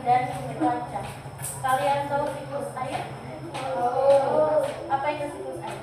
dan cuaca. Kalian tahu siklus air? Apa itu siklus air?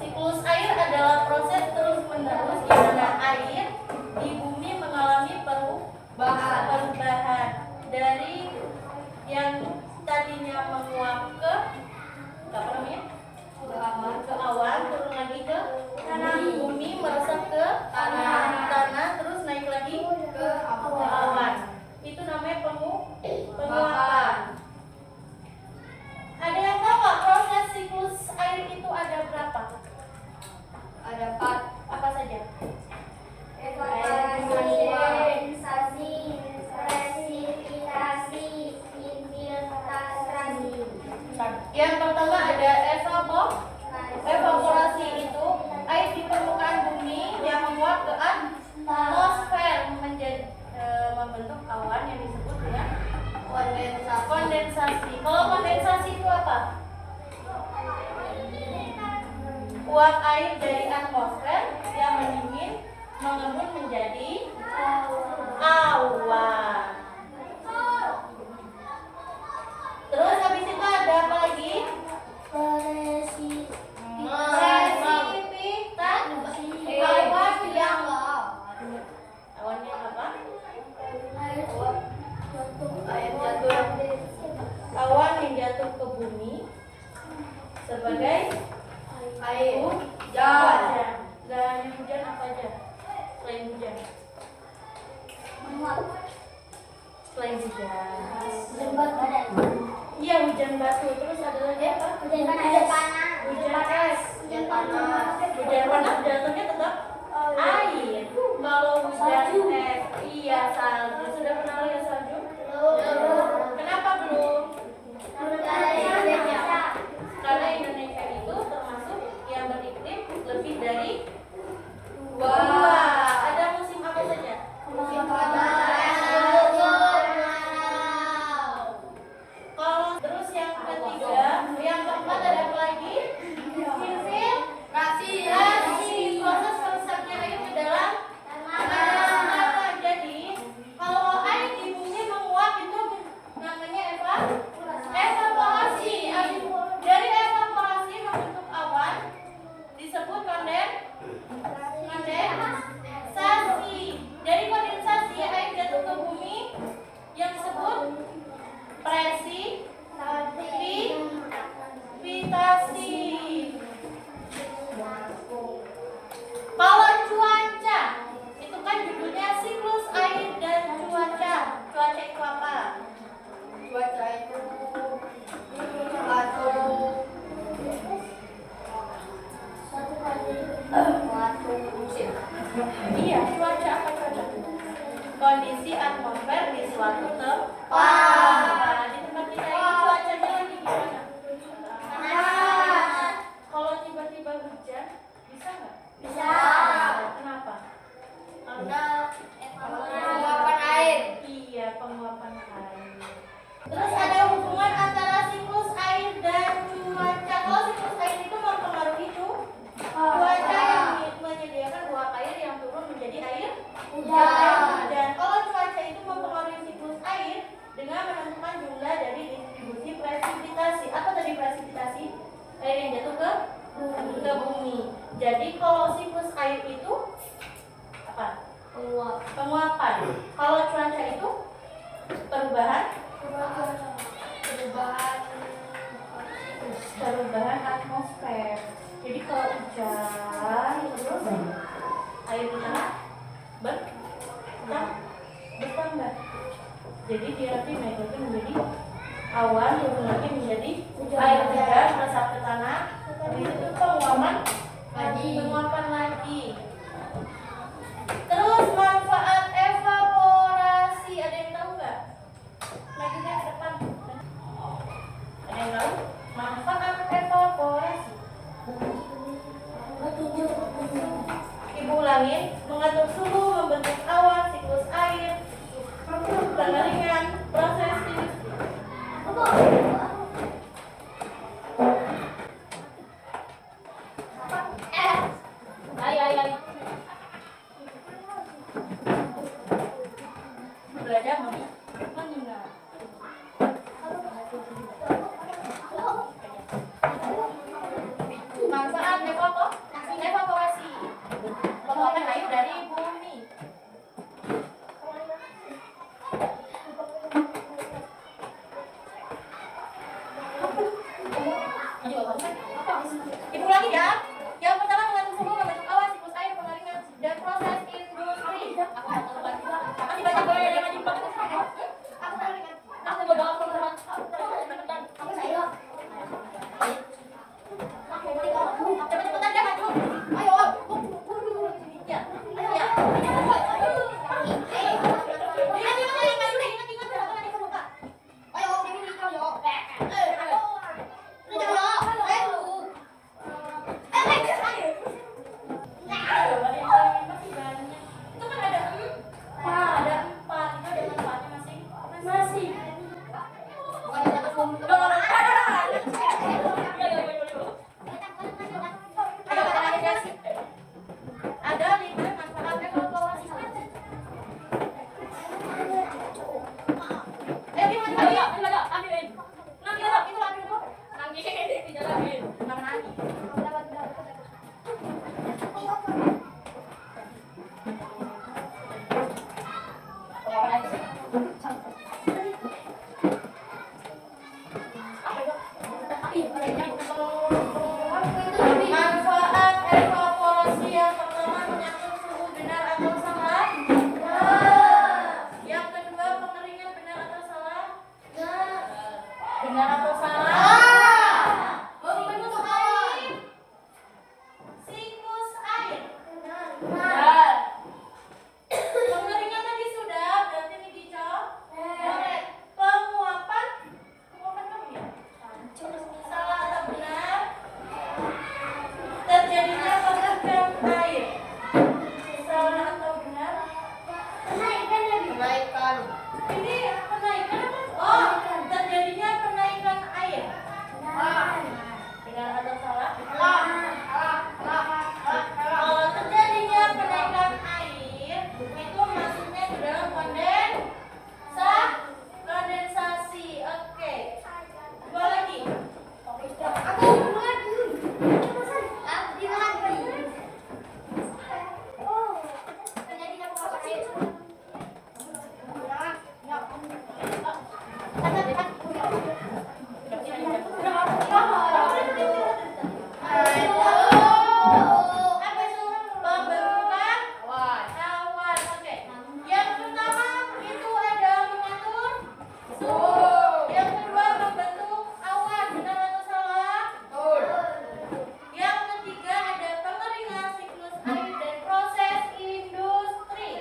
Siklus air adalah proses terus-menerus di mana air di bumi mengalami perubahan dari yang tadinya menguap ke awan, turun lagi ke tanah, bumi meresap ke tanah, terus naik lagi ke awan. Itu namanya penguapan. Ada yang tahu nggak proses siklus air itu ada berapa? Ada 4. Apa saja? Kondensasi, presipitasi, infiltrasi. Yang pertama ada evaporasi, itu air di permukaan bumi yang menguap ke atmosfer membentuk awan yang disebut dengan kondensasi. Kalau kondensasi itu apa? Uap air dari atmosfer yang mendingin mengembun menjadi awan. Terus habis itu ada apa lagi? Awan yang apa? Awan yang jatuh ke bumi sebagai Air. hujan. Dan hujan apa aja? Selain hujan. Selain hujan. Iya, hujan batu. Terus ada lagi apa? Hujan es. Hujan panas jatuhnya tetap air. Kalau hujan es, iya salju. Sudah pernah lihat salju? Kenapa belum? Karena Indonesia itu termasuk yang beriklim lebih dari dua. Ada musim apa saja? Musim panas. Terus yang ketiga, yang keempat ada apa lagi? Infiltrasi, proses meresapnya air ke dalam tanah. Jadi kalau air di bumi menguap itu namanya evaporasi. Dari evaporasi membentuk awan disebut kondensasi. Dari kondensasi air jatuh ke bumi yang disebut presipitasi. Kalau cuaca, itu kan judulnya siklus air dan cuaca. Cuaca itu apa? Cuaca itu suatu musim. Iya, cuaca apa cuaca? Kondisi atmosfer di suatu tempat. Di tempat kita ini cuacanya lagi gimana? Panas. Kalau tiba-tiba hujan, bisa nggak? Bisa. Kenapa? Karena penguapan air. Iya, penguapan air. Terus ada hubungan antara siklus air dan cuaca. Kalau siklus air itu mempengaruhi cuaca yang menyediakan uap air yang turun menjadi air hujan. Kalau cuaca itu mempengaruhi siklus air dengan menentukan jumlah dari distribusi presipitasi. Apa tadi presipitasi? Air yang jatuh ke bumi. Jadi kalau siklus air itu apa? Penguapan. Kalau cuaca itu perubahan atmosfer. Jadi kalau hujan terus air di tanah bertambah. Jadi dia nanti naik lagi menjadi awan, turun lagi menjadi air hujan, meresap ke tanah. Itu penguapan lagi. Terus manfaat evaporasi, ada yang tahu nggak? Lagi ke depan. Ada yang tahu? Manfaat evaporasi. Ibu ulangin, mengatur suhu, membentuk awan, siklus air, pengeringan, proses industri. Ay. Benar. Pengeringan tadi sudah, berarti ini dicoret. Penguapan kamu ya? Salah atau benar? Terjadinya pengaturan air. Salah atau benar? Kenaikan. Ini kenaikan apa? Oh, terjadinya kenaikan air. Benar atau salah? Kalau terjadinya kenaikan air, itu maksudnya ke dalam kondensasi. Oke. Dua lagi. Apa itu? Pembentukan awan. Oke. Yang pertama itu ada mengatur suhu. Yang kedua membentuk awan. Benar atau salah? Yang ketiga ada pengeringan, siklus air dan proses industri.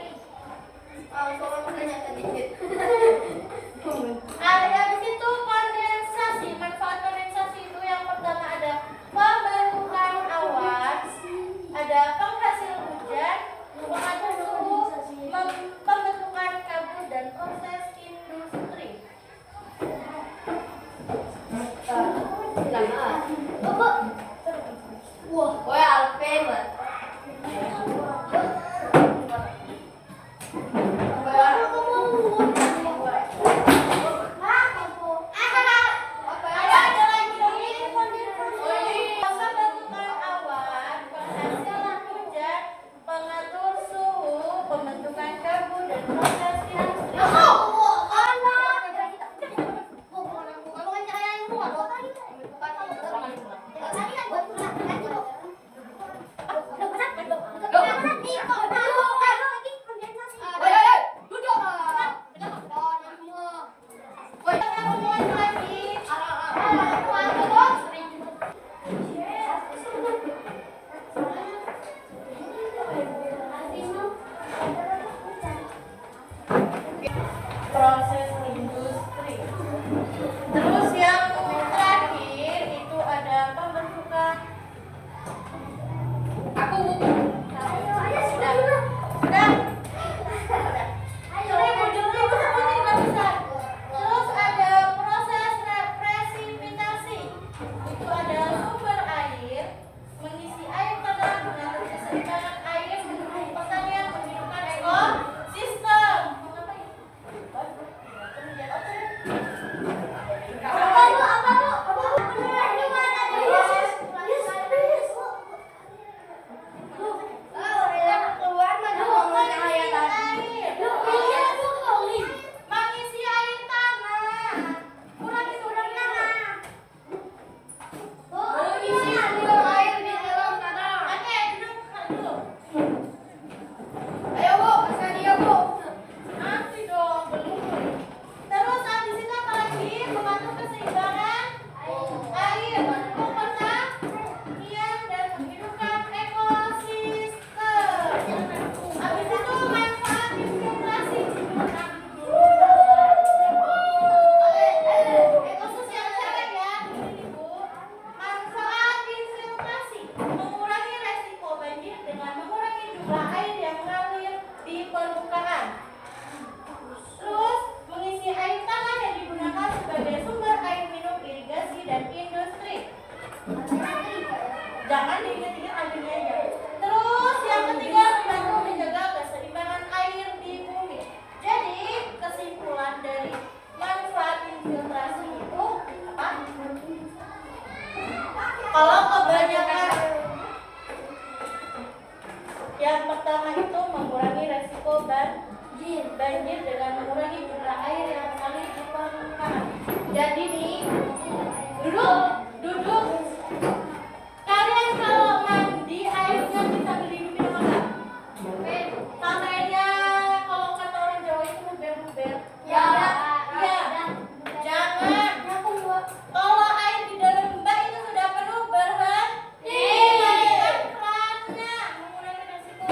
Ada di situ kondensasi. Manfaat kondensasi itu yang pertama ada pembentukan awan, ada penghasil hujan, pengatur suhu, pembentukan kabut dan proses industri. Ada lagi pembentukan awan, penghasilan hujan, pengatur suhu, pembentukan kabut dan proses industri. Proses industri. Terus yang terakhir itu ada pembentukan. Sudah. Terus ada proses presipitasi. Itu ada sumber air, mengisi air tanah, mengatur keseimbangan air, mendukung pertanian, menghidupkan ekosistem. Mengisi air tanah. Kurang itu Oke, duduk dulu. Nanti dong, belum. Terus habis itu apa lagi? Mengatur keseimbangan air, mendukung pertanian dan menghidupkan ekosistem. Habis itu manfaat infiltrasi. Khusus yang cewek ya, Ibu. Manfaat infiltrasi mengurangi resiko banjir dengan mengurangi jumlah air yang mengalir di permukaan. Terus mengisi air tanah yang digunakan sebagai sumber air minum, irigasi dan industri. Jangan diingat-ingat airnya aja. Terus yang ketiga membantu menjaga keseimbangan air di bumi. Jadi kesimpulan dari manfaat infiltrasi itu apa? Kalau kebanyakan, yang pertama itu mengurangi resiko banjir dengan mengurangi jumlah air yang mengalir di permukaan. Jadi nih, duduk. Kalian kalau mandi airnya bisa beli minum apa? Katanya kalau kata orang Jawa itu luber-luber. Ya. Jangan. Kalau air di dalam bak itu sudah penuh, berhenti. Matikan kerannya, mengurangi resiko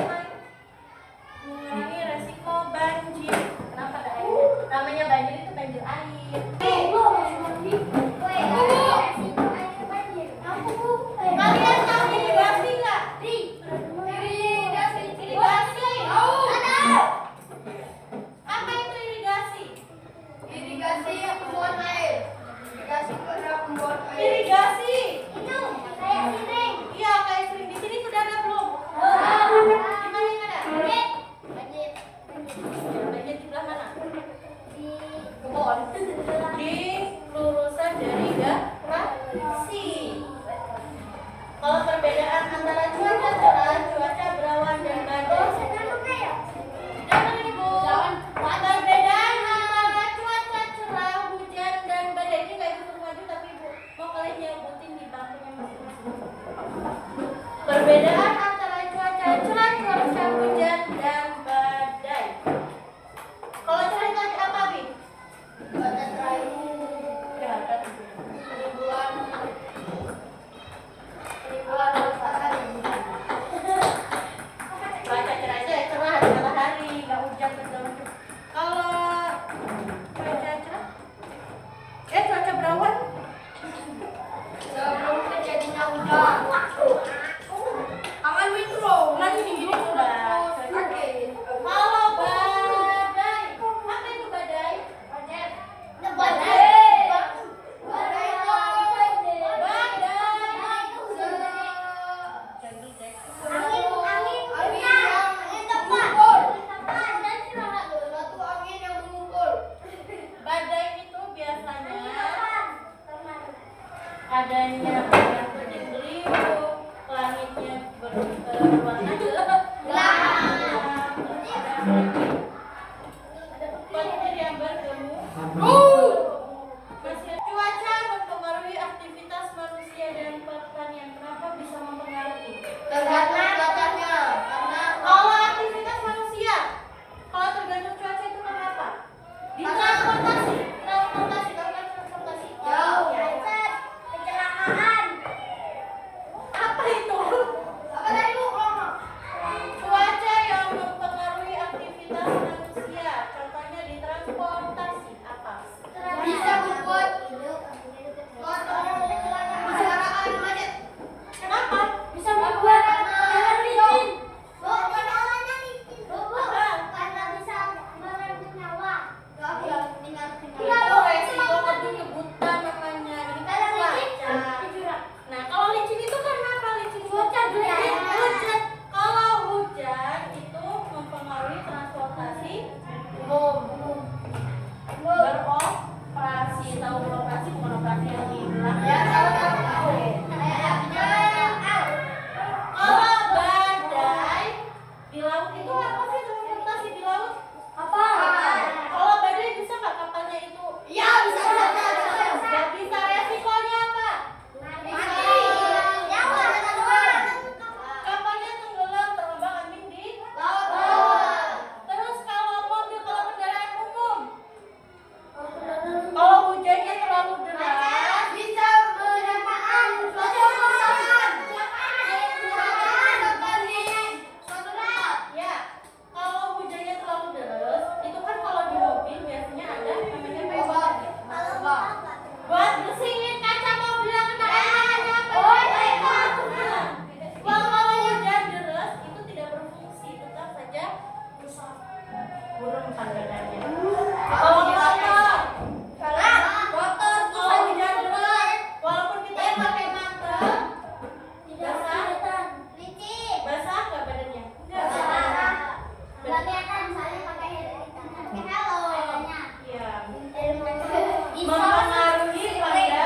bukan bedanya. Kalau kotor, Salah. Kotor tuh kalau hujan deras, walaupun kita pakai mantel, basah, licin. basah nggak badannya? Salah. Nggak kelihatan soalnya pakai helm. Pakai helm. Iya. Bisa. Mempengaruhi pada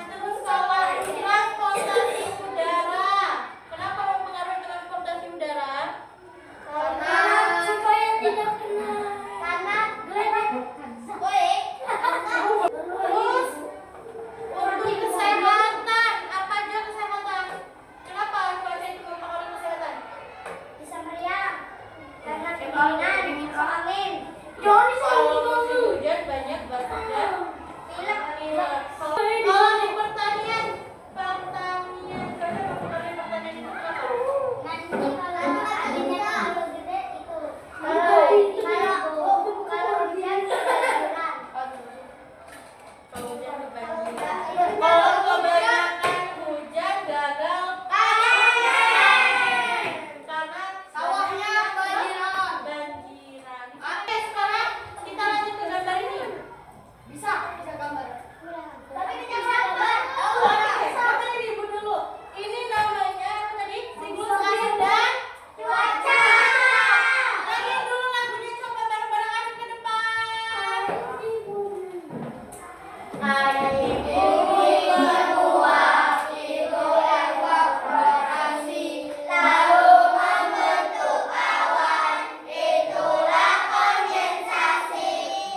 terus kalau transportasi udara. Kenapa mempengaruhi transportasi udara? Karena supaya tidak kena. Karena boleh. Terus untuk kesehatan, apa aja kesehatan? Kenapa cuaca itu mempengaruhi kesehatan? Bisa meriang. Karena kedinginan, angin. Kalau musim hujan banyak batuknya. Pilek. Kalau di pertanian, cuaca mempengaruhi pertanian itu kenapa? Nanti kalau anginnya terlalu gede itu. Kalau hujan kebanjiran. Kalau hujan kebanjiran. Kalau kebanyakan hujan gagal panen. Karena Sawahnya kebanjiran. banjiran. Oke, sekarang kita lanjut ke gambar ini. Bisa gambar. Tapi kita gambar. Oke, sampai ibu dulu. Ini namanya apa tadi? Siklus air dan Cuaca. lagi dulu lagunya, coba bareng-bareng aduk ke depan. Air di bumi menguap, itu evaporasi, lalu membentuk awan, itulah kondensasi.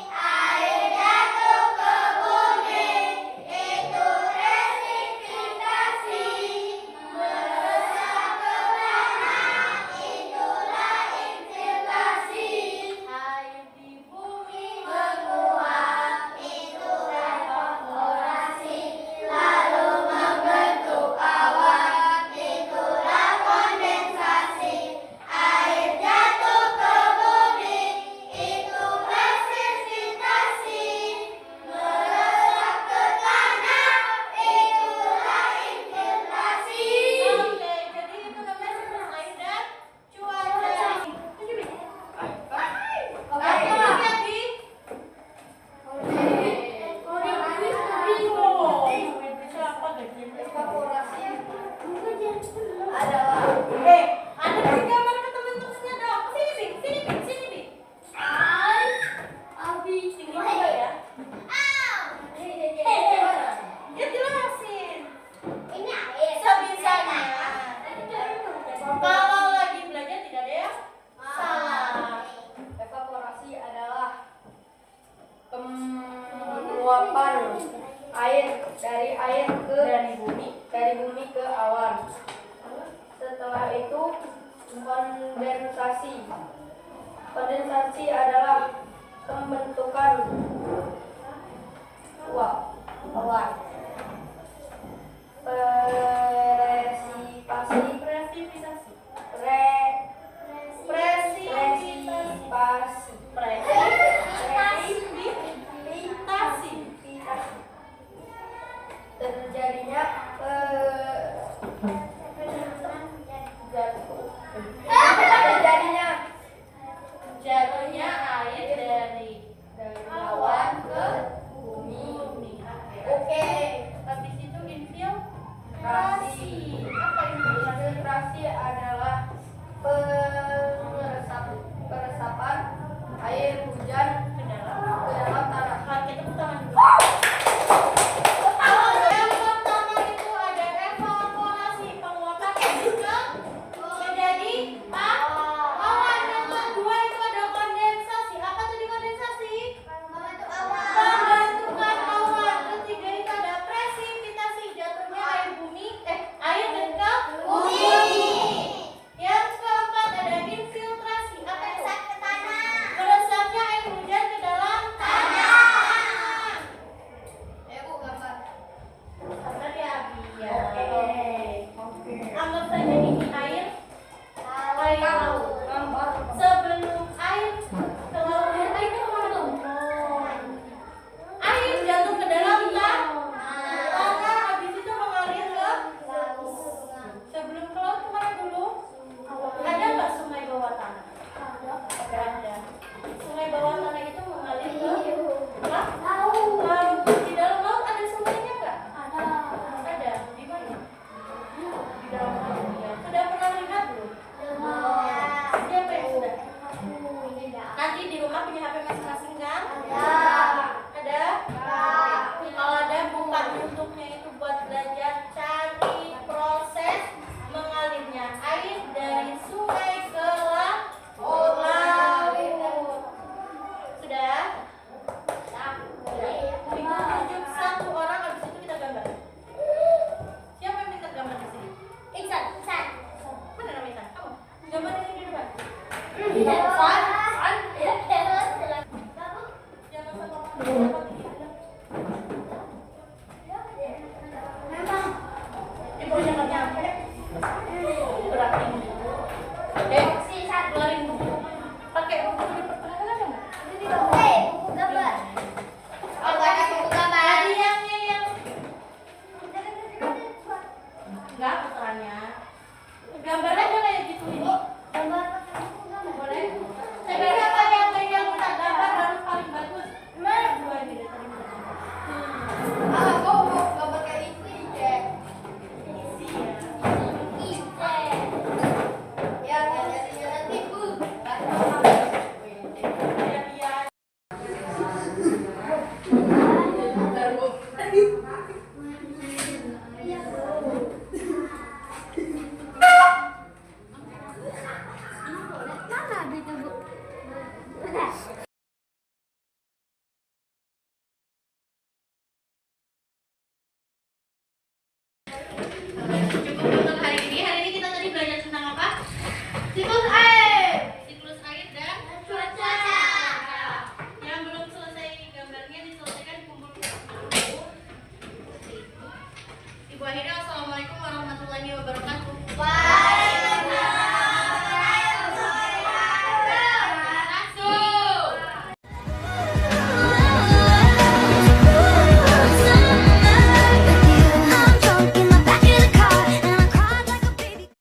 Air jatuh ke bumi, itu presipitasasi, meresap ke tanah, itulah infiltrasi. Air di bumi menguap, itu evaporasi, lalu membentuk awan, itulah kondensasi. Air jatuh ke bumi, itu presipitasi, meresap ke tanah, itulah infiltrasi. Oke, jadi itu namanya siklus air dan cuaca. Oke, lagi. Evaporasi adalah Ada di gambar ke teman-temannya dong. Sini, Bi. Sini, Bi. Abi, tinggi juga ya. Ya jelasin. ini air. Sebisanya. Kalau lagi belajar tidak ada yang salah. Evaporasi adalah penguapan air dari bumi ke awan. Setelah itu kondensasi. Kondensasi adalah pembentukan awan. Presipitasi. Presipitasi. Presipitasi. Presipitasi. Terjadinya Jatuhnya air dari awan ke bumi. bumi. Oke. Habis itu infiltrasi. Tidak,